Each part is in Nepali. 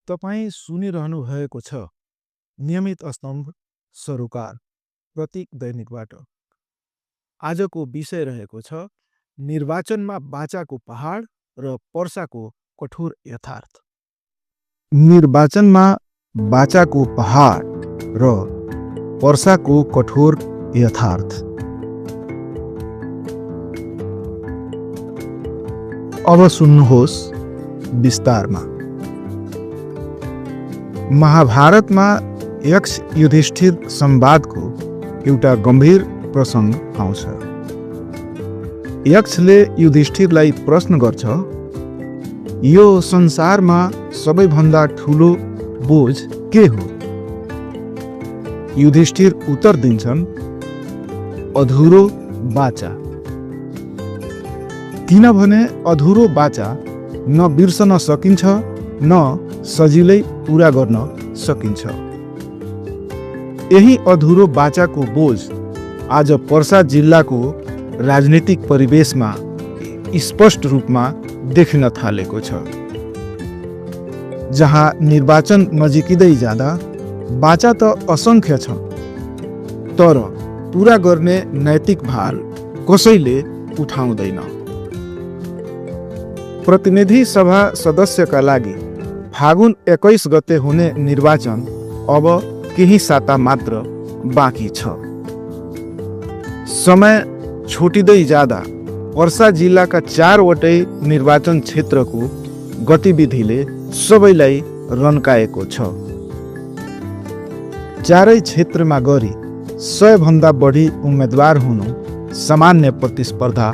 तपाईँ सुनिरहनु भएको छ नियमित स्तम्भ सरोकार प्रतीक दैनिकबाट। आजको विषय रहेको छ निर्वाचनमा बाचाको पहाड र पर्साको कठोर यथार्थ। निर्वाचनमा बाचाको पहाड र पर्साको कठोर यथार्थ। अब सुन्नुहोस् विस्तारमा। महाभारतमा यक्ष युधिष्ठिर संवादको एउटा गम्भीर प्रसङ्ग आउँछ। यक्षले युधिष्ठिरलाई प्रश्न गर्छ, यो संसारमा सबैभन्दा ठुलो बोझ के हो? युधिष्ठिर उत्तर दिन्छन्, अधुरो बाचा। किनभने अधुरो बाचा न बिर्सन सकिन्छ न सजिलै पूरा गर्न सकिन्छ। यही अधुरो बाचाको बोझ आज पर्सा जिल्लाको राजनीतिक परिवेशमा स्पष्ट रूपमा देखिन थालेको छ। जहाँ निर्वाचन नजिकिँदै जाँदा बाचा त असङ्ख्य छन्, तर पूरा गर्ने नैतिक भार कसैले उठाउँदैन। प्रतिनिधि सभा सदस्यका लागि फागुन 21 गते हुने निर्वाचन अब केही साता मात्र बाँकी छ। समय छुटिँदै जाँदा पर्सा जिल्लाका 4वटै निर्वाचन क्षेत्रको गतिविधिले सबैलाई रन्काएको छ। चारै क्षेत्रमा गरी 100 भन्दा बढी उम्मेदवार हुनु सामान्य प्रतिस्पर्धा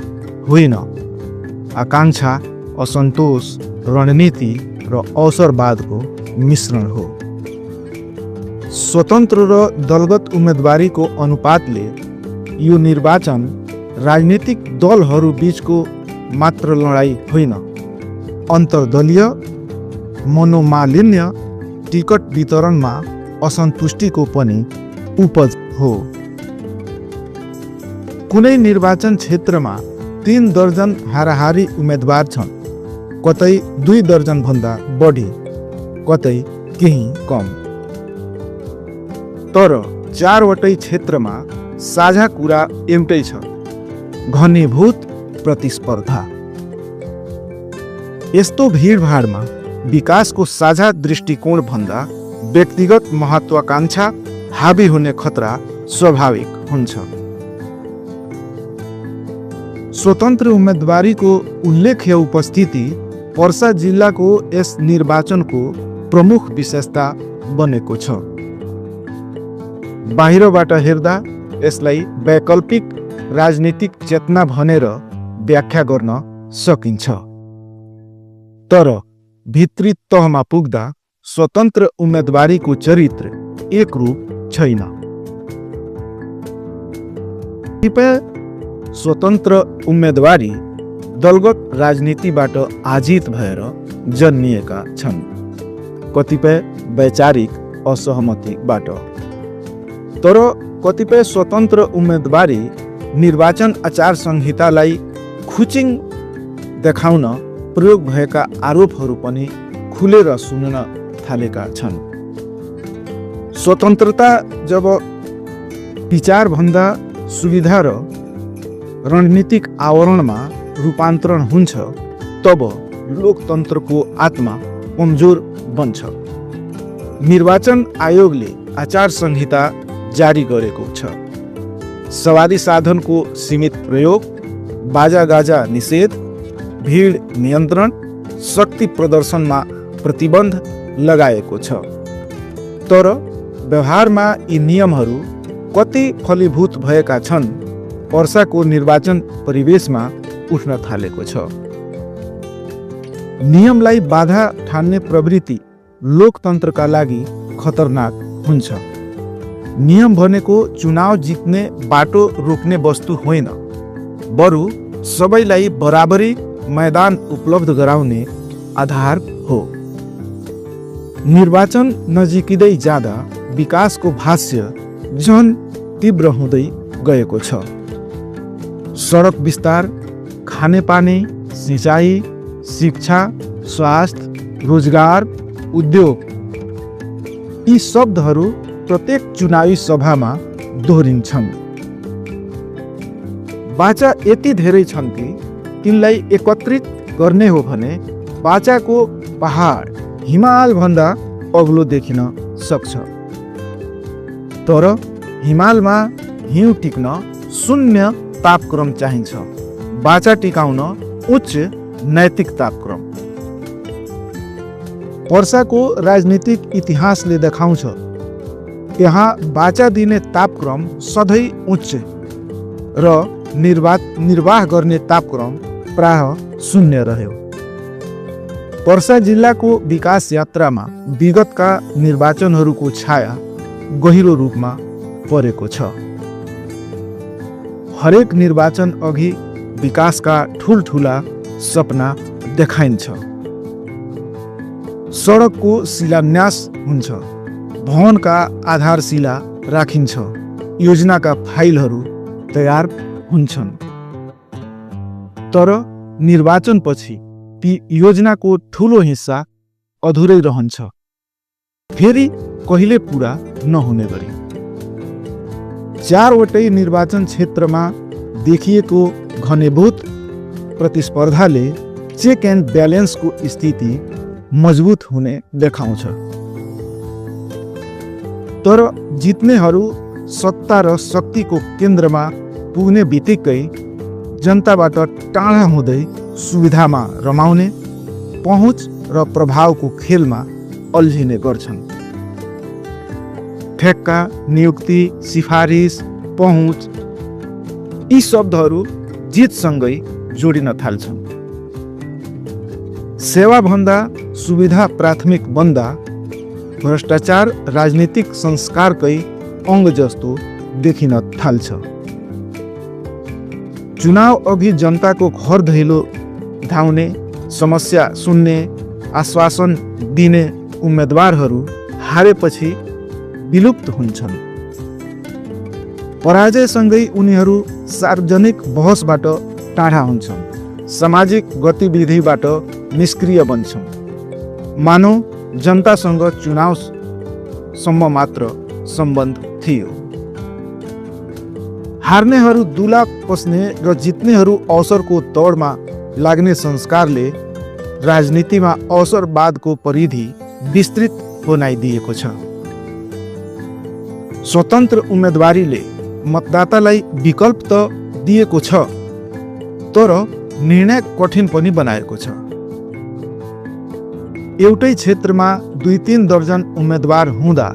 होइन। आकांक्षा, असन्तोष, रणनीति र अवसरवादको मिश्रण हो। स्वतन्त्र र दलगत उम्मेदवारीको अनुपातले यो निर्वाचन राजनीतिक दलहरू बीचको मात्र लडाई होइन, अन्तर्दलीय मनोमालिन्य, टिकट वितरणमा असन्तुष्टिको पनि उपज हो। कुनै निर्वाचन क्षेत्रमा 3 दर्जन हाराहारी उम्मेदवार छन्, कतै 2 दर्जन भन्दा बढी, कतै केही कम। तर 4वटै क्षेत्रमा साझा कुरा एउटै छ, घनीभूत प्रतिस्पर्धा। यस्तो भिडभाडमा विकासको साझा दृष्टिकोण भन्दा व्यक्तिगत महत्वाकांक्षा हावी हुने खतरा स्वाभाविक हुन्छ। स्वतन्त्र उम्मेदवारीको उल्लेख्य उपस्थिति पर्सा जिल्लाको यस निर्वाचनको प्रमुख विशेषता बनेको छ। बाहिरबाट हेर्दा यसलाई वैकल्पिक राजनीतिक चेतना भनेर व्याख्या गर्न सकिन्छ, तर भित्री तहमा पुग्दा स्वतन्त्र उम्मेदवारीको चरित्र एकरूप छैन। स्वतन्त्र उम्मेदवारी दलगत राजनीतिबाट आजित भएर जन्मिएका छन्, कतिपय वैचारिक असहमतिबाट। तर कतिपय स्वतन्त्र उम्मेदवारी निर्वाचन आचार संहितालाई खुचिङ देखाउन प्रयोग भएका आरोपहरू पनि खुलेर सुन्न थालेका छन्। स्वतन्त्रता जब विचारभन्दा सुविधा र रणनीतिक आवरणमा रूपान्तरण हुन्छ, तब लोकतन्त्रको आत्मा कमजोर बन्छ। निर्वाचन आयोगले आचार संहिता जारी गरेको छ। सवादी साधनको सीमित प्रयोग, बाजागाजा निषेध, भीड नियन्त्रण, शक्ति प्रदर्शनमा प्रतिबन्ध लगाएको छ। तर व्यवहारमा यी नियमहरू कति फलीभूत भएका छन्, पर्साको निर्वाचन परिवेशमा उठ्न थालेको छ। नियमलाई बाधा ठान्ने प्रवृत्ति लोकतन्त्रका लागि खतरनाक हुन्छ। नियम भनेको चुनाव जित्ने बाटो रोक्ने वस्तु होइन, बरु सबैलाई बराबरी मैदान उपलब्ध गराउने आधार हो। निर्वाचन नजिकिँदै जाँदा विकासको भाष्य झन तीव्र हुँदै गएको छ। सडक विस्तार, खानेपानी, सिंचाई, शिक्षा, स्वास्थ्य, रोजगार, उद्योग यी शब्दहरू प्रत्येक चुनावी सभामा दोहोरिन्छन्। बाचा यति धेरै छन् कि तिनलाई एकत्रित गर्ने हो भने बाचाको पहाड हिमाल भन्दा अग्लो देखिन सक्छ। तर हिमालमा हिउँ टिक्न शून्य तापक्रम चाहिन्छ। बाचा टिकाउन उच्च नैतिक तापक्रम। पर्साको राजनीतिक इतिहासले देखाउँछ यहाँ बाचा दिने तापक्रम सधैँ उच्च र निर्वाह गर्ने तापक्रम प्राय शून्य रह्यो। पर्सा जिल्लाको विकास यात्रामा विगतका निर्वाचनहरूको छाया गहिरो रूपमा परेको छ। हरेक निर्वाचन अघि विकासका ठुलठुला सपना देखाइन्छ। सडकको शिलान्यास हुन्छ, भवनका आधारशिला राखिन्छ, योजनाका फाइलहरू तयार हुन्छन्। तर निर्वाचनपछि ती योजनाको ठुलो हिस्सा अधुरै रहन्छ, फेरि कहिले पुरा नहुने गरी। 4 वटै निर्वाचन क्षेत्रमा देखिएको घनीभूत प्रतिस्पर्धाले चेक एन्ड ब्यालेन्सको स्थिति मजबुत हुने देखाउँछ। तर जित्नेहरू सत्ता र शक्तिको केन्द्रमा पुग्ने बित्तिकै जनताबाट टाढा हुँदै सुविधामा रमाउने, पहुँच र प्रभावको खेलमा अल्झिने गर्छन्। ठेक्का, नियुक्ति, सिफारिस, पहुँच यी शब्दहरू जितसँगै जोडिन थाल्छन्। सेवाभन्दा सुविधा प्राथमिक बन्दा भ्रष्टाचार राजनीतिक संस्कारकै अङ्ग जस्तो देखिन थाल्छ। चुनाव अघि जनताको घर दैलो धाउने, समस्या सुन्ने, आश्वासन दिने उम्मेदवारहरू हारेपछि विलुप्त हुन्छन्। पराजयसँगै उनीहरू सार्वजनिक बहसबाट टाढा हुन्छन्, सामाजिक गतिविधिबाट निष्क्रिय बन्छन्। मानौ जनतासँग चुनावसम्म मात्र सम्बन्ध थियो। हार्नेहरू दुला पस्ने र जित्नेहरू अवसरको दौडमा लाग्ने संस्कारले राजनीतिमा अवसरवादको परिधि विस्तृत बनाइदिएको छ। स्वतन्त्र उम्मेदवारीले मतदातालाई विकल्प त दिएको छ, तर निर्णय कठिन पनि बनाएको छ। एउटै क्षेत्रमा 2-3 दर्जन उम्मेदवार हुँदा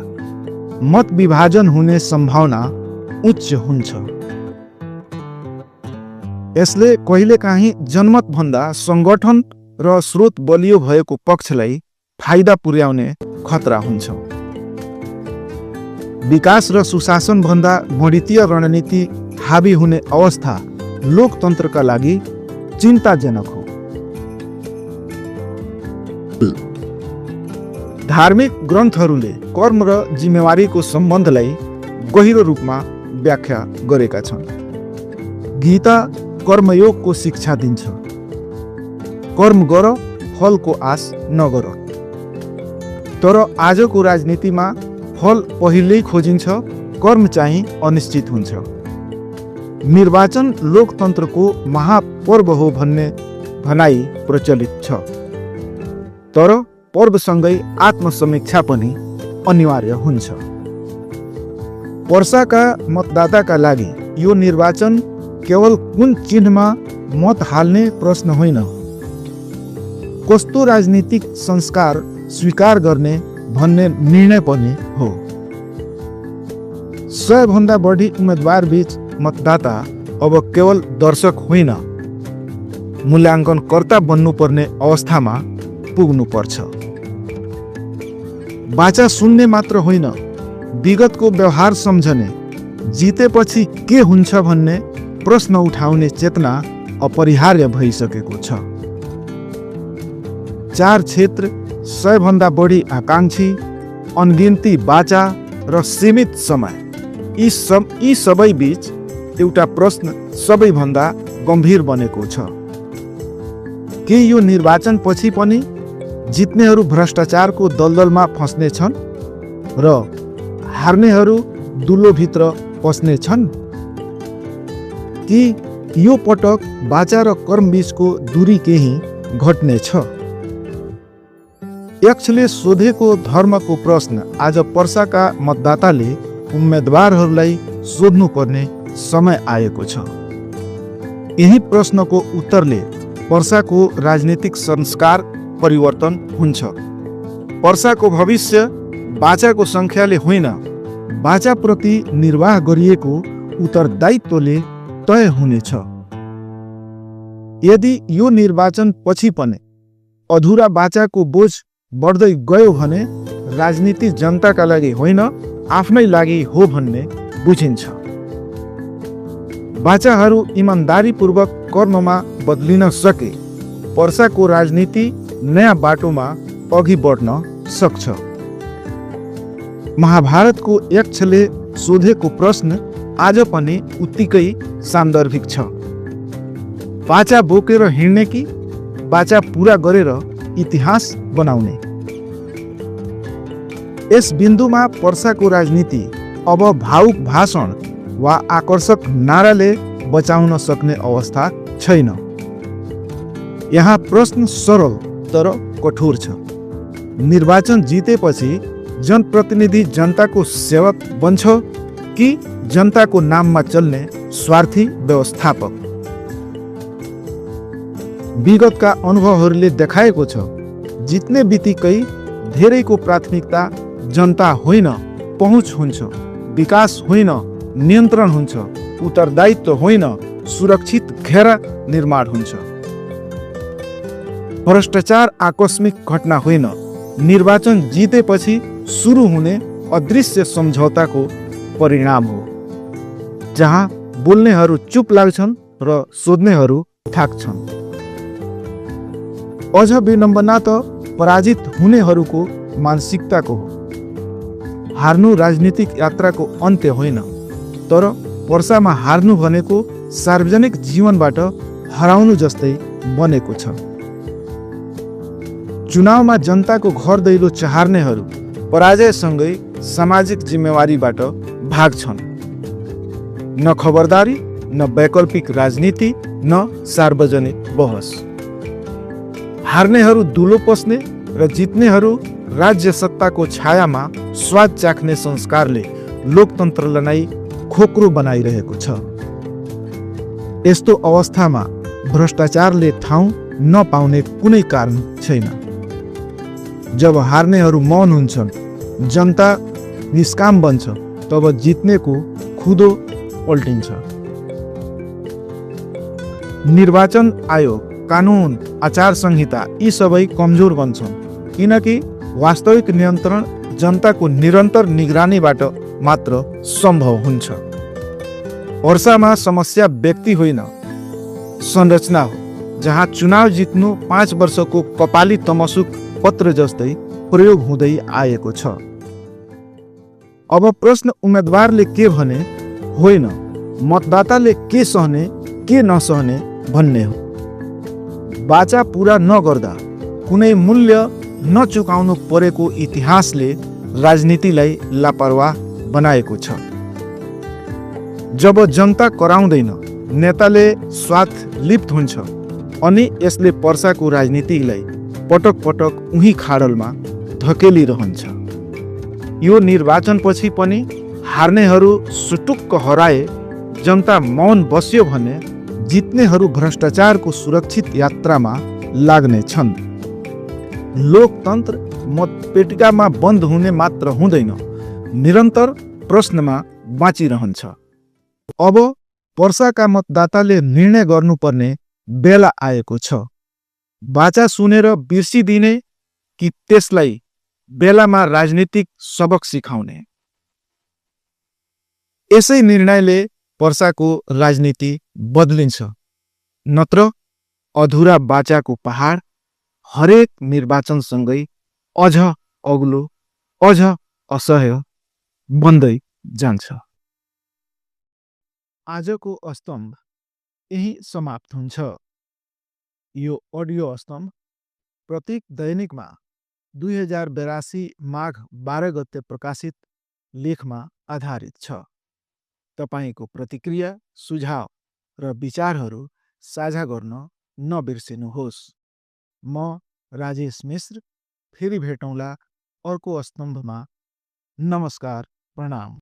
मत विभाजन हुने सम्भावना उच्च हुन्छ। यसले कहिलेकाहीँ जनमतभन्दा सङ्गठन र स्रोत बलियो भएको पक्षलाई फाइदा पुर्याउने खतरा हुन्छ। विकास र सुशासनभन्दा गणितीय रणनीति हावी हुने अवस्था लोकतन्त्रका लागि चिन्ताजनक हो। धार्मिक ग्रन्थहरूले कर्म र जिम्मेवारीको सम्बन्धलाई गहिरो रूपमा व्याख्या गरेका छन्। गीता कर्मयोगको शिक्षा दिन्छ। कर्म गर, फलको आश नगर। तर आजको राजनीतिमा फल पहिल्यै खोजिन्छ, कर्म चाहिँ अनिश्चित हुन्छ। निर्वाचन लोकतन्त्रको महापर्व हो भन्ने भनाइ प्रचलित छ, तर पर्वसँगै आत्मसमीक्षा पनि अनिवार्य हुन्छ। पर्साका मतदाताका लागि यो निर्वाचन केवल कुन चिन्हमा मत हाल्ने प्रश्न होइन, कस्तो राजनीतिक संस्कार स्वीकार गर्ने भन्ने निर्णय पनि हो। 100 भन्दा बढी उम्मेदवार बीच मतदाता अब केवल दर्शक होइन, मूल्याङ्कनकर्ता बन्नुपर्ने अवस्थामा पुग्नुपर्छ। बाचा सुन्ने मात्र होइन, विगतको व्यवहार सम्झने, जितेपछि के हुन्छ भन्ने प्रश्न उठाउने चेतना अपरिहार्य भइसकेको छ। 4 क्षेत्र, 100 भन्दा बढी आकाङ्क्षी, अनगिन्ती बाचा र सीमित समय, यी सबै बीच एउटा प्रश्न सबैभन्दा गम्भीर बनेको छ। के यो निर्वाचन पछि पनि जित्नेहरू भ्रष्टाचारको दलदलमा फस्ने छन् र हार्नेहरू दुलोभित्र पस्ने छन् कि यो पटक बाचा र कर्मबीचको दूरी केही घट्नेछ। यक्षले सोधेको धर्मको प्रश्न आज पर्साका मतदाताले उम्मेदवारहरूलाई सोध्नुपर्ने समय आएको छ। यही प्रश्नको उत्तरले पर्साको राजनीतिक संस्कार परिवर्तन हुन्छ। पर्साको भविष्य बाचाको सङ्ख्याले होइन, बाचाप्रति निर्वाह गरिएको उत्तरदायित्वले तय हुनेछ। यदि यो निर्वाचन पछि पनि अधुरा बाचाको बोझ बढ्दै गयो भने राजनीति जनताका लागि होइन, आफ्नै लागि हो भन्ने बुझिन्छ। बाचाहरू इमान्दारीपूर्वक कर्ममा बदलिन सके पर्साको राजनीति नयाँ बाटोमा अघि बढ्न सक्छ। महाभारतको यक्षले सोधेको प्रश्न आज पनि उत्तिकै सान्दर्भिक छ। बाचा बोकेर हिँड्ने कि बाचा पुरा गरेर इतिहास बनाउने? यस बिन्दुमा पर्साको राजनीति अब भावुक भाषण वा आकर्षक नाराले बचाउन सक्ने अवस्था छैन। यहाँ प्रश्न सरल तर कठोर छ। निर्वाचन जितेपछि जनप्रतिनिधि जनताको सेवक बन्छ कि जनताको नाममा चल्ने स्वार्थी व्यवस्थापक? विगतका अनुभवहरूले देखाएको छ, जित्ने बित्तिकै धेरैको प्राथमिकता जनता होइन, पहुँच हुन्छ, विकास होइन, नियन्त्रण हुन्छ, उत्तरदायित्व होइन, सुरक्षित घेरा निर्माण हुन्छ। भ्रष्टाचार आकस्मिक घटना होइन, निर्वाचन जितेपछि सुरु हुने अदृश्य सम्झौताको परिणाम हो, जहाँ बोल्नेहरू चुप लाग्छन् र सोध्नेहरू थाक्छन्। अझ विडम्बना त पराजित हुनेहरूको मानसिकताको हो। हार्नु राजनीतिक यात्राको अन्त्य होइन, तर पर्सामा हार्नु भनेको सार्वजनिक जीवनबाट हराउनु जस्तै बनेको छ। चुनावमा जनताको घर दैलो चहार्नेहरू पराजयसँगै सामाजिक जिम्मेवारीबाट भाग्छन्। न खबरदारी, न वैकल्पिक राजनीति, न सार्वजनिक बहस। हार्नेहरू दुलो पस्ने र जित्नेहरू राज्य सत्ताको छायामा स्वाद चाख्ने संस्कारले लोकतन्त्रलाई नै खोक्रो बनाइरहेको छ। यस्तो अवस्थामा भ्रष्टाचारले ठाउँ नपाउने कुनै कारण छैन। जब हार्नेहरू मौन हुन्छन्, जनता निष्काम बन्छ, तब जित्नेको खुदो पल्टिन्छ। निर्वाचन आयोग, कानुन, आचार संहिता यी सबै कमजोर बन्छन्, किनकि वास्तविक नियन्त्रण जनताको निरन्तर निगरानीबाट मात्र सम्भव हुन्छ। पर्सामा समस्या व्यक्ति होइन, संरचना हो, जहाँ चुनाव जित्नु 5 वर्षको कपाली तमसुक पत्र जस्तै प्रयोग हुँदै आएको छ। अब प्रश्न उम्मेदवारले के भने होइन, मतदाताले के सहने के नसहने भन्ने हो। बाचा पुरा नगर्दा कुनै मूल्य नचुकाउनु परेको इतिहासले राजनीतिलाई लापरवाह बनाएको छ। जब जनता कराउँदैन, नेताले स्वार्थ लिप्त हुन्छ अनि यसले पर्साको राजनीतिलाई पटक पटक उही खाडलमा धकेलिरहन्छ। यो निर्वाचनपछि पनि हार्नेहरू सुटुक्क हराए, जनता मौन बस्यो भने जित्नेहरू भ्रष्टाचारको सुरक्षित यात्रामा लाग्ने छन्। लोकतन्त्र मतपेटिकामा बन्द हुने मात्र हुँदैन, निरन्तर प्रश्नमा बाँचिरहन्छ। अब पर्साका मतदाताले निर्णय गर्नुपर्ने बेला आएको छ। बाचा सुनेर बिर्सिदिने कि त्यसलाई बेलामा राजनीतिक सबक सिकाउने? यसै निर्णयले पर्साको राजनीति बदलिन्छ, नत्र अधुरा बाचाको पहाड हरेक निर्वाचनसँगै अझ अग्लो, अझ असह्य बन्दै जान्छ। आजको स्तम्भ यही समाप्त हुन्छ। यो अडियो स्तम्भ प्रतीक दैनिकमा 2082 माघ 12 गते प्रकाशित लेखमा आधारित छ। तपाईँको प्रतिक्रिया, सुझाव र विचारहरू साझा गर्न नबिर्सिनुहोस्। म राजेश मिश्र फेरि भेटौँला अर्को स्तम्भमा। नमस्कार, प्रणाम।